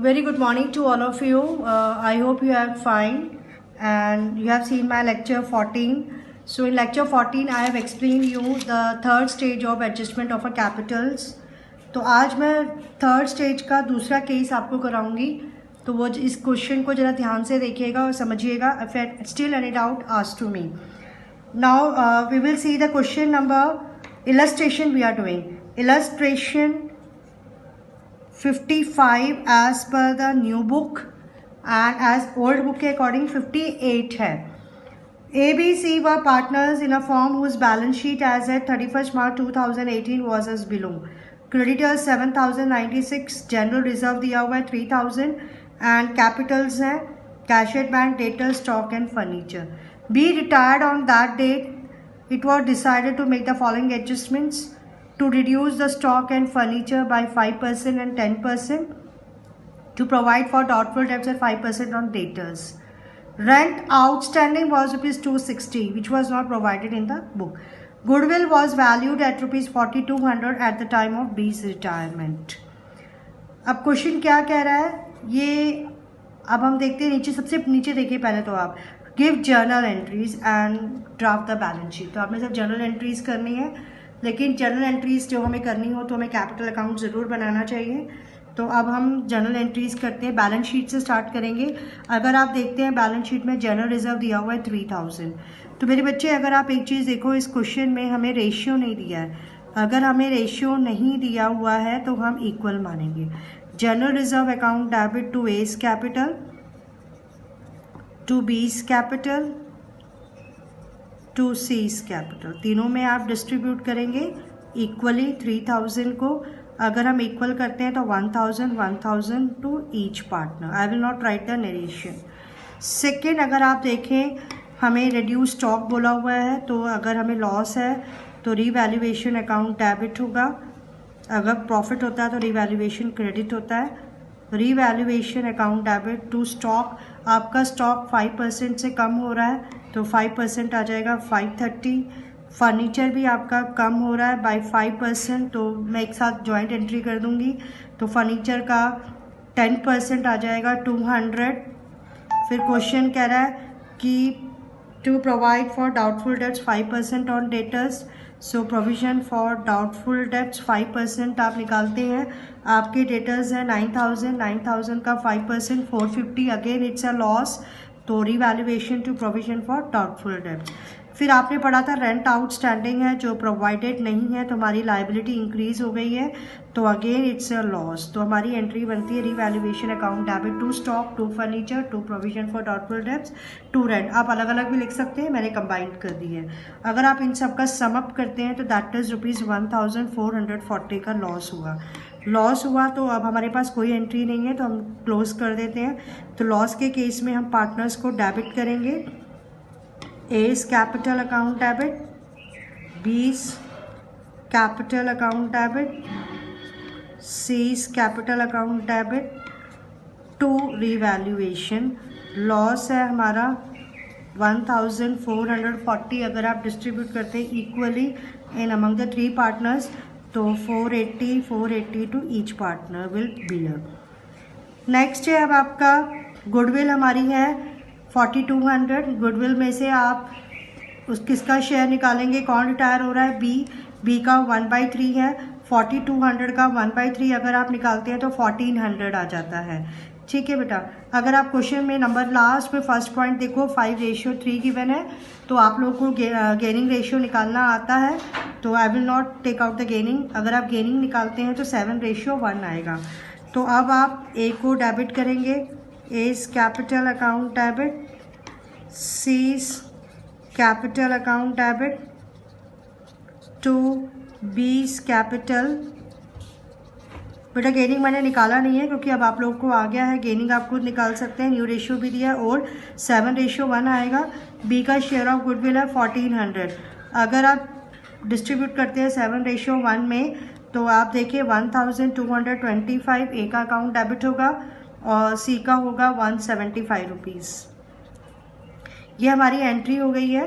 Very good morning to all of you. I hope you are fine and you have seen my lecture 14. So in lecture 14 I have explained you the third stage of adjustment of a capitals. तो आज मैं third stage का दूसरा case आपको कराऊंगी, तो वो इस question को ज़रा ध्यान से देखिएगा और समझिएगा. If still any doubt ask to me. Now we will see the question number illustration we are doing. Illustration 55 as per the new book and as old book के according 58 है. ABC were partners in a firm whose balance sheet as at 31st March 2018 was as below. Creditors 7,096, general reserve दिया हुआ है 3,000 and capitals हैं cash at bank, debtors, stock and furniture. B retired on that date. It was decided to make the following adjustments: to reduce the stock and furniture by 5% and 10%, to provide for doubtful debts at 5% on debtors. Rent outstanding was rupees 260, which was not provided in the book. Goodwill was valued at rupees 4,200 at the time of B's retirement. अब question क्या कह रहा है ये अब हम देखते हैं. नीचे सबसे नीचे देखिए पहले तो आप give journal entries and draft the balance sheet. तो आपने सब जर्नल एंट्रीज करनी है, लेकिन जर्नल एंट्रीज जो हमें करनी हो तो हमें कैपिटल अकाउंट ज़रूर बनाना चाहिए. तो अब हम जर्नल एंट्रीज करते हैं. बैलेंस शीट से स्टार्ट करेंगे. अगर आप देखते हैं बैलेंस शीट में जनरल रिजर्व दिया हुआ है 3,000. तो मेरे बच्चे अगर आप एक चीज़ देखो, इस क्वेश्चन में हमें रेशियो नहीं दिया है. अगर हमें रेशियो नहीं दिया हुआ है तो हम इक्वल मानेंगे. General reserve account debit to S capital, to B's capital, to C's capital, तीनों में आप डिस्ट्रीब्यूट करेंगे इक्वली 3,000 को. अगर हम इक्वल करते हैं तो 1,000 to each partner. I will not write the narration. Second, अगर आप देखें हमें रिड्यूस स्टॉक बोला हुआ है, तो अगर हमें लॉस है तो रीवैल्यूएशन अकाउंट डेबिट होगा. अगर प्रॉफिट होता है तो रीवैल्यूएशन क्रेडिट होता है. Revaluation account debit to stock, आपका स्टॉक 5% से कम हो रहा है तो 5% आ जाएगा 530. फर्नीचर भी आपका कम हो रहा है बाय 5%, तो मैं एक साथ जॉइंट एंट्री कर दूंगी. तो फर्नीचर का 10% आ जाएगा 200. फिर क्वेश्चन कह रहा है कि to provide for doubtful debts 5% on debtors. So provision for doubtful debts 5% आप निकालते हैं. आपके डेटर्स हैं 9,000 का 5% 450. Again it's a loss. तो revaluation to provision for doubtful debts. फिर आपने पढ़ा था रेंट आउटस्टैंडिंग है जो प्रोवाइडेड नहीं है, तो हमारी लाइबिलिटी इंक्रीज हो गई है, तो अगेन इट्स अ लॉस. तो हमारी एंट्री बनती है revaluation account debit to stock, to furniture, to provision for doubtful debts, to rent. आप अलग अलग भी लिख सकते हैं, मैंने कंबाइंड कर दी है. अगर आप इन सब का सम अप करते हैं तो दैट इज रुपीज़ 1,440 का लॉस हुआ. तो अब हमारे पास कोई एंट्री नहीं है तो हम क्लोज कर देते हैं. तो लॉस के केस में हम पार्टनर्स को डेबिट करेंगे. S capital account debit, B's capital account debit, C's capital account debit to revaluation. Loss है हमारा 1,440. अगर आप डिस्ट्रीब्यूट करते हैं equally in among the 3 partners तो 480 to each partner will bear. Next है अब आपका गुडविल हमारी है 4,200. गुडविल में से आप किसका शेयर निकालेंगे, कौन रिटायर हो रहा है, बी का 1/3 है. 4,200 का 1/3 अगर आप निकालते हैं तो 1,400 आ जाता है. ठीक है बेटा. अगर आप क्वेश्चन में नंबर लास्ट में फर्स्ट पॉइंट देखो 5:3 गिवन है, तो आप लोगों को गेनिंग रेशियो निकालना आता है. तो I will not take out the gaining. अगर आप गेनिंग निकालते हैं तो 7:1 आएगा. तो अब आप ए को डेबिट करेंगे, S capital account debit, C's capital account debit to B's capital. बेटा गेनिंग मैंने निकाला नहीं है क्योंकि अब आप लोगों को आ गया है. गेनिंग आप खुद निकाल सकते हैं. न्यू रेशियो भी दिया और 7:1 आएगा. बी का शेयर ऑफ गुडविल है 1,400. अगर आप डिस्ट्रीब्यूट करते हैं 7:1 में तो आप देखिए 1,225 ए का अकाउंट डेबिट होगा और सी का होगा 175 रुपीज़. ये हमारी एंट्री हो गई है.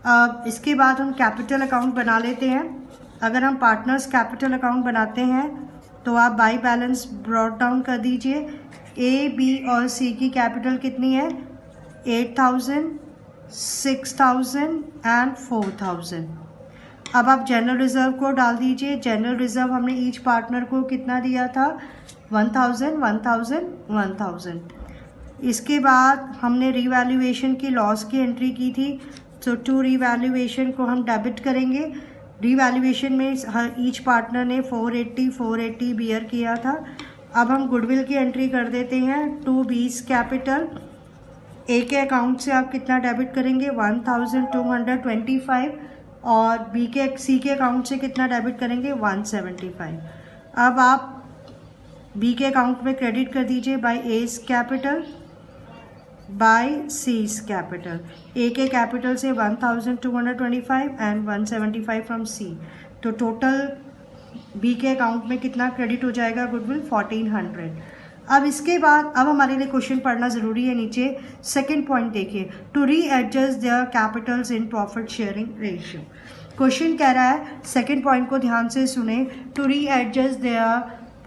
अब इसके बाद हम कैपिटल अकाउंट बना लेते हैं. अगर हम पार्टनर्स कैपिटल अकाउंट बनाते हैं तो आप बाई बैलेंस ब्रॉट डाउन कर दीजिए। ए, बी और सी की कैपिटल कितनी है? 8,000, 6,000 एंड 4,000। अब आप जनरल रिजर्व को डाल दीजिए। जनरल रिजर्व हमने ईच पार्टनर को कितना दिया था? 1,000, 1,000, 1,000। इसके बाद हमने रीवैल्यूएशन की लॉस की एंट्री की थी, तो टू रीवैल्यूएशन को हम डेबिट करेंगे। रीवैल्यूएशन में ईच पार्टनर ने 480 बियर किया था। अब हम गुडविल की एंट्री कर देते हैं टू बीस कैपिटल। ए के अकाउंट से आप कितना डेबिट करेंगे? 1,225 और सी के अकाउंट से कितना डेबिट करेंगे? 175। अब आप बी के अकाउंट में क्रेडिट कर दीजिए by A's capital by C's capital. A के कैपिटल से 1,225 एंड 175 फ्रॉम सी, तो टोटल बी के अकाउंट में कितना क्रेडिट हो जाएगा? गुडविल 1,400। अब इसके बाद अब हमारे लिए क्वेश्चन पढ़ना ज़रूरी है। नीचे सेकंड पॉइंट देखिए, to readjust their capitals in profit sharing ratio. Question कह रहा है, सेकंड पॉइंट को ध्यान से सुने, to readjust their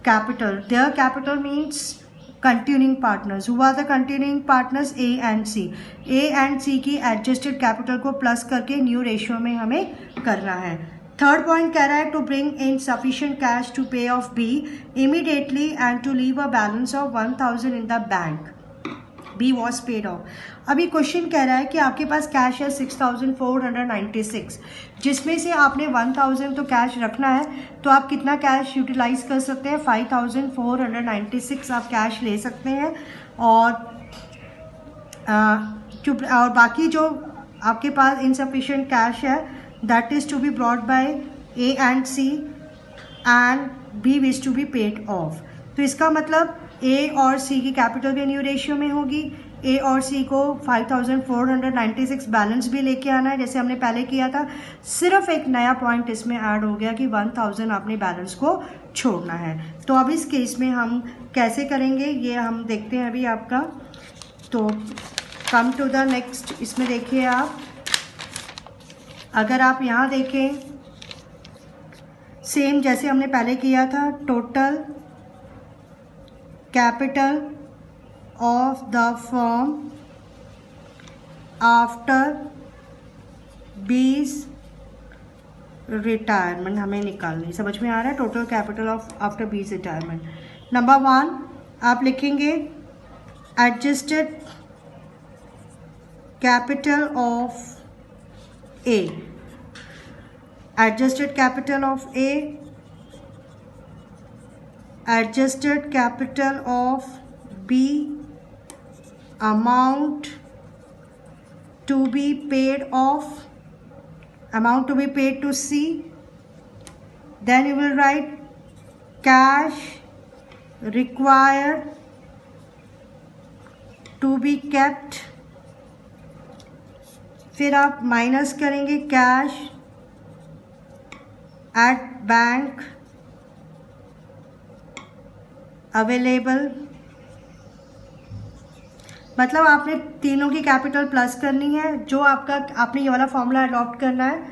capital means continuing partners. Who are the continuing partners? A and C. A and C की adjusted capital को plus करके न्यू रेशियो में हमें करना है। थर्ड पॉइंट कह रहा है, to bring in sufficient cash to pay off B immediately and to leave a balance of 1,000 in the bank. B was paid off. अभी क्वेश्चन कह रहा है कि आपके पास कैश है 6,496, जिसमें से आपने 1,000 तो कैश रखना है, तो आप कितना कैश यूटिलाइज कर सकते हैं? 5,496 आप कैश ले सकते हैं। और बाकी जो आपके पास इनसफिशिएंट कैश है, that is to be brought by A and C and B which to be paid off. तो इसका मतलब ए और सी की कैपिटल भी न्यू रेशियो में होगी। ए और सी को 5,496 बैलेंस भी लेके आना है, जैसे हमने पहले किया था। सिर्फ एक नया पॉइंट इसमें ऐड हो गया कि 1,000 आपने बैलेंस को छोड़ना है। तो अब इस केस में हम कैसे करेंगे ये हम देखते हैं अभी आपका। तो कम टू द नेक्स्ट, इसमें देखिए आप, अगर आप यहाँ देखें सेम जैसे हमने पहले किया था, total capital of the firm after बीस रिटायरमेंट हमें निकालनी। समझ में आ रहा है? टोटल कैपिटल ऑफ आफ्टर बीस रिटायरमेंट। नंबर 1 आप लिखेंगे adjusted capital of A. Adjusted capital of A, adjusted capital of B, amount to be paid to C. Then you will write cash required to be kept. फिर आप minus करेंगे cash at bank available. मतलब आपने तीनों की capital plus करनी है। जो आपने ये वाला फॉर्मूला अडॉप्ट करना है,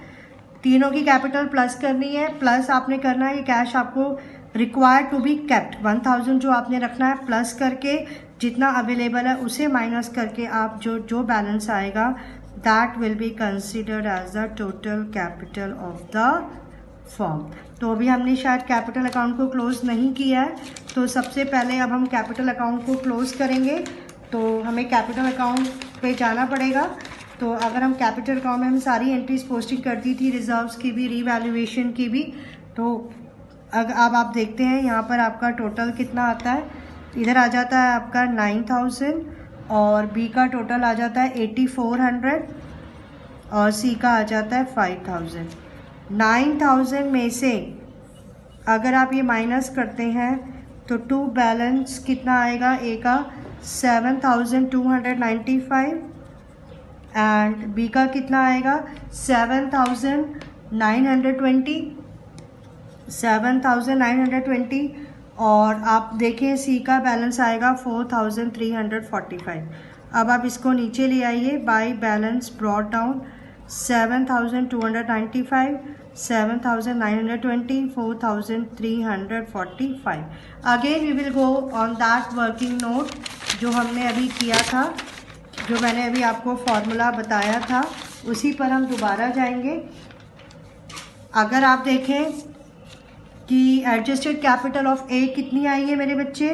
तीनों की कैपिटल प्लस करनी है, प्लस आपने करना है ये कैश आपको रिक्वायर्ड टू बी केप्ट 1,000 जो आपने रखना है, प्लस करके जितना अवेलेबल है उसे माइनस करके आप जो बैलेंस आएगा that will be considered as the total capital of the firm. तो अभी हमने शायद कैपिटल अकाउंट को क्लोज नहीं किया है, तो सबसे पहले अब हम कैपिटल अकाउंट को क्लोज करेंगे। तो हमें कैपिटल अकाउंट पे जाना पड़ेगा। तो अगर हम कैपिटल अकाउंट में हम सारी एंट्रीज पोस्टिंग कर दी थी, रिजर्व्स की भी, रीवैल्यूएशन की भी। तो अब आप देखते हैं यहाँ पर आपका टोटल कितना आता है। इधर आ जाता है आपका 9,000 और बी का टोटल आ जाता है 8,400 और सी का आ जाता है 5,000। 9,000 में से अगर आप ये माइनस करते हैं तो टू बैलेंस कितना आएगा? ए का 7,295 एंड बी का कितना आएगा? 7,920 और आप देखें सी का बैलेंस आएगा 4,345। अब आप इसको नीचे ले आइए, by balance brought down 7,295, 7,920, 4,345. Again we will go on that working note जो हमने अभी किया था, जो मैंने अभी आपको फॉर्मूला बताया था, उसी पर हम दोबारा जाएंगे. अगर आप देखें कि एडजस्टेड कैपिटल ऑफ ए कितनी आई है मेरे बच्चे,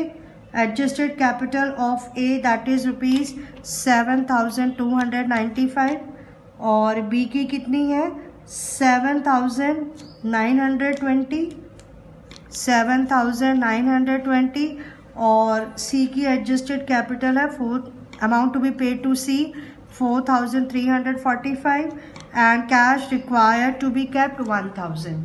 adjusted capital of A that is rupees 7,295 और बी की कितनी है 7,920 और सी की एडजस्टेड कैपिटल है amount to be paid to C 4,345 and cash required to be kept 1,000.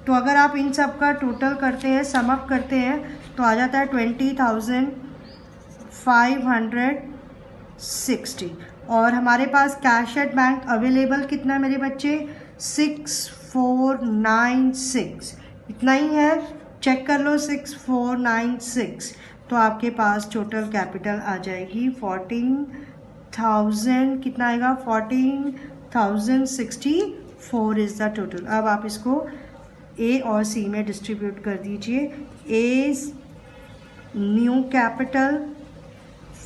तो अगर आप इन सब का टोटल करते हैं, सम अप करते हैं, तो आ जाता है 20,560 और हमारे पास कैश एट बैंक अवेलेबल कितना है मेरे बच्चे 6,496. इतना ही है, चेक कर लो 6,496. तो आपके पास टोटल कैपिटल आ जाएगी 14,000. कितना आएगा 14,064 इज़ द टोटल. अब आप इसको ए और सी में डिस्ट्रीब्यूट कर दीजिए. ए न्यू कैपिटल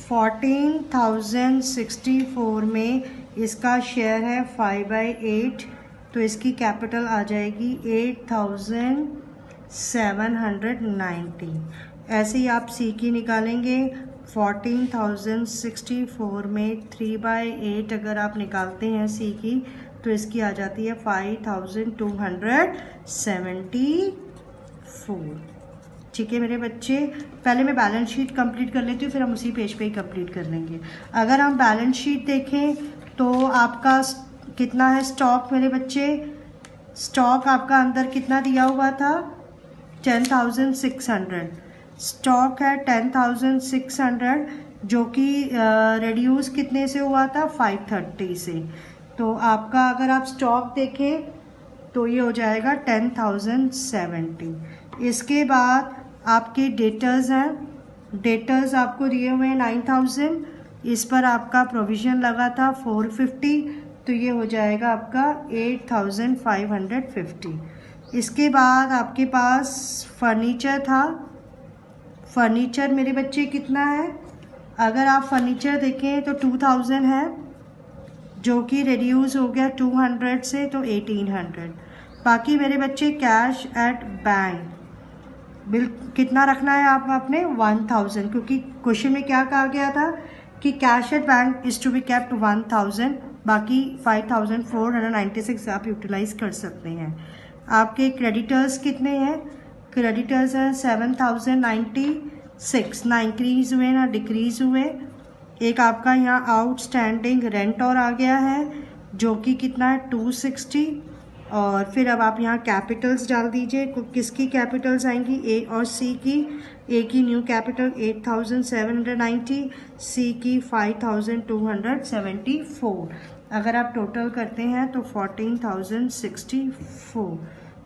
14,064 में इसका शेयर है 5/8, तो इसकी कैपिटल आ जाएगी 8,790. ऐसे ही आप सी की निकालेंगे 14,064 में 3/8 अगर आप निकालते हैं सी की, तो इसकी आ जाती है 5,274. ठीक है मेरे बच्चे, पहले मैं बैलेंस शीट कंप्लीट कर लेती हूँ, फिर हम उसी पेज पे ही कंप्लीट कर लेंगे. अगर हम बैलेंस शीट देखें तो आपका कितना है स्टॉक मेरे बच्चे, स्टॉक आपका अंदर कितना दिया हुआ था 10,600. स्टॉक है 10,600 जो कि रिड्यूस कितने से हुआ था 530 से. तो आपका अगर आप स्टॉक देखें तो ये हो जाएगा 10,070. इसके बाद आपके डेटर्स हैं, डेटर्स आपको दिए हुए हैं 9,000. इस पर आपका प्रोविज़न लगा था 450, तो ये हो जाएगा आपका 8,550. इसके बाद आपके पास फर्नीचर था. फर्नीचर मेरे बच्चे कितना है, अगर आप फर्नीचर देखें तो 2,000 है जो कि रिड्यूस हो गया 200 से, तो 1,800. बाकी मेरे बच्चे कैश एट बैंक बिल कितना रखना है आप अपने 1,000, क्योंकि क्वेश्चन में क्या कहा गया था कि cash at bank is to be kept 1,000. बाकी 5,496 आप यूटिलाइज कर सकते हैं. आपके क्रेडिटर्स कितने हैं, क्रेडिटर्स हैं 7,096, ना इंक्रीज़ हुए ना डिक्रीज़ हुए. एक आपका यहाँ आउटस्टैंडिंग रेंट और आ गया है जो कि कितना है 260. और फिर अब आप यहाँ कैपिटल्स डाल दीजिए, किसकी कैपिटल्स आएंगी ए और सी की. ए की न्यू कैपिटल 8,790, सी की 5,274. अगर आप टोटल करते हैं तो 14,064.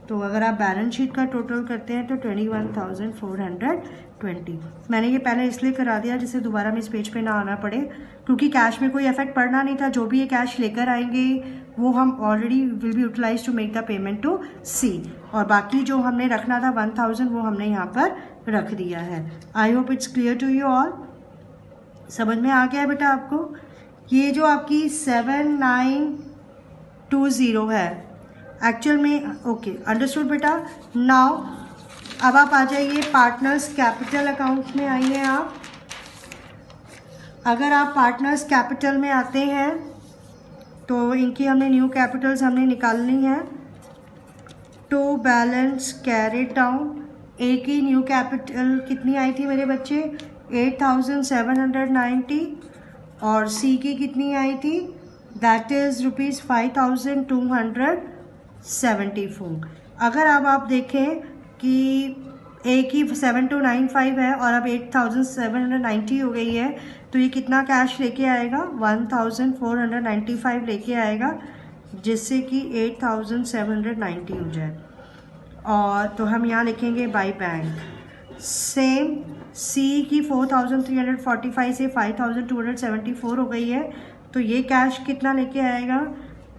तो अगर आप बैलेंस शीट का टोटल करते हैं तो 21,420. मैंने ये पहले इसलिए करा दिया जिससे दोबारा में इस पेज पे ना आना पड़े, क्योंकि कैश में कोई इफेक्ट पड़ना नहीं था. जो भी ये कैश लेकर आएंगे वो हम already will be utilise to make the payment to C, और बाकी जो हमने रखना था 1,000 वो हमने यहाँ पर रख दिया है. I hope it's clear to you all. समझ में आ गया है बेटा आपको. ये जो आपकी 7,920 है एक्चुअल में, ओके अंडरस्टूड बेटा. नाउ अब आप आ जाइए पार्टनर्स कैपिटल अकाउंट में आइए आप. अगर आप पार्टनर्स कैपिटल में आते हैं तो इनकी हमने न्यू कैपिटल्स हमने निकालनी है. To balance carried down. A की न्यू कैपिटल कितनी आई थी मेरे बच्चे 8,790 और सी की कितनी आई थी दैट इज़ रुपीज़ 5,274. अगर अब आप देखें कि ए की 7,295 है और अब 8,790 हो गई है, तो ये कितना कैश लेके आएगा 1,495 लेके आएगा, जिससे कि 8,790 हो जाए. और तो हम यहाँ लिखेंगे बाय बैंक. सेम सी की 4,345 से 5,274 हो गई है, तो ये कैश कितना लेके आएगा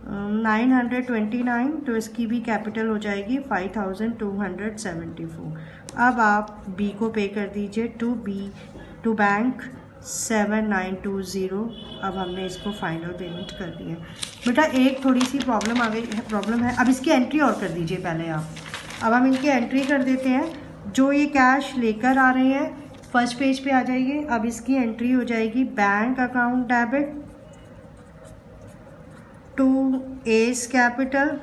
929, तो इसकी भी कैपिटल हो जाएगी 5274। अब आप बी को पे कर दीजिए टू बैंक 7920। अब हमने इसको फाइनल पेमेंट कर दिया। बेटा एक थोड़ी सी प्रॉब्लम आ गई है, प्रॉब्लम है, अब इसकी एंट्री और कर दीजिए पहले आप। अब हम इनकी एंट्री कर देते हैं। जो ये कैश लेकर आ रहे हैं फर्स्ट पेज पे आ जाइए। अब इसकी एंट्री हो जाएगी bank account debit to S capital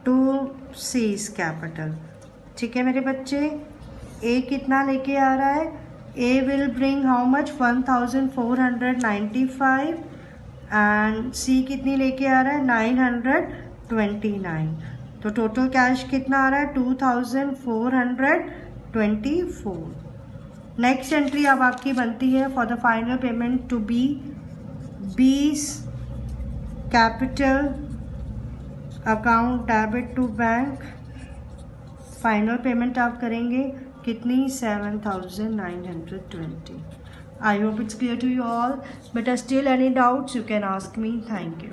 to C's capital. ठीक है मेरे बच्चे, ए कितना लेके आ रहा है? A will bring how much? 1495 and C कितनी लेके आ रहा है? 929। तो टोटल कैश कितना आ रहा है? 2424। नेक्स्ट एंट्री अब आपकी बनती है for the final payment to B's capital account debit to bank. Final payment आप करेंगे कितनी? 7920। I hope it's clear to you all, but still any doubts you can ask me. Thank you.